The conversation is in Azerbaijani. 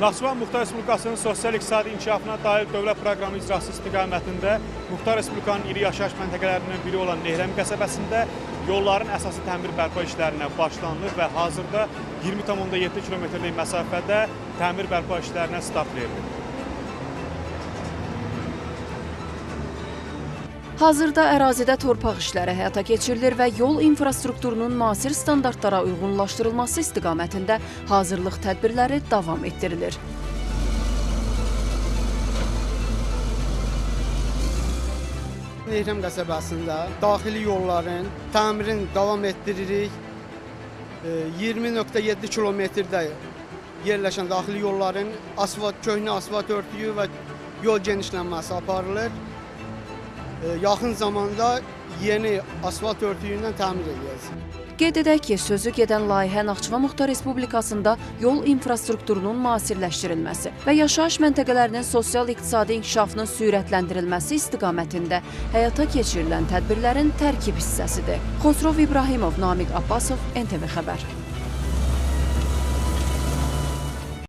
Naxçıvan Muxtar Respublikasının sosial-iqtisadi inkişafına dair dövlət proqramı icrası istiqamətində Muxtar Respublikanın iri yaşayış məntəqələrindən biri olan Nehrəmi qəsəbəsində yolların əsası təmir bərpa işlərinə başlanılır və hazırda 20,7 kilometrlik məsafədə təmir bərpa işlərinə start verilir. Hazırda ərazidə torpaq işləri həyata keçirilir və yol infrastrukturunun müasir standartlara uyğunlaşdırılması istiqamətində hazırlıq tədbirləri davam etdirilir. Nehrəm qəsəbəsində daxili yolların təmirini davam etdiririk. 20,7 kilometrdə yerləşən daxili yolların köhnə asfalt örtüyü və yol genişlənməsi aparılır. Yaxın zamanda yeni asfalt örtüyündən təmir edəcəyik. Qeyd edək ki, sözü gedən layihə Naxçıvan Muxtar Respublikasında yol infrastrukturunun müasirləşdirilməsi və yaşayış məntəqələrinin sosial-iqtisadi inkişafının sürətləndirilməsi istiqamətində həyata keçirilən tədbirlərin tərkib hissəsidir. Xosrov İbrahimov, Namiq Abbasov, NTV Xəbər.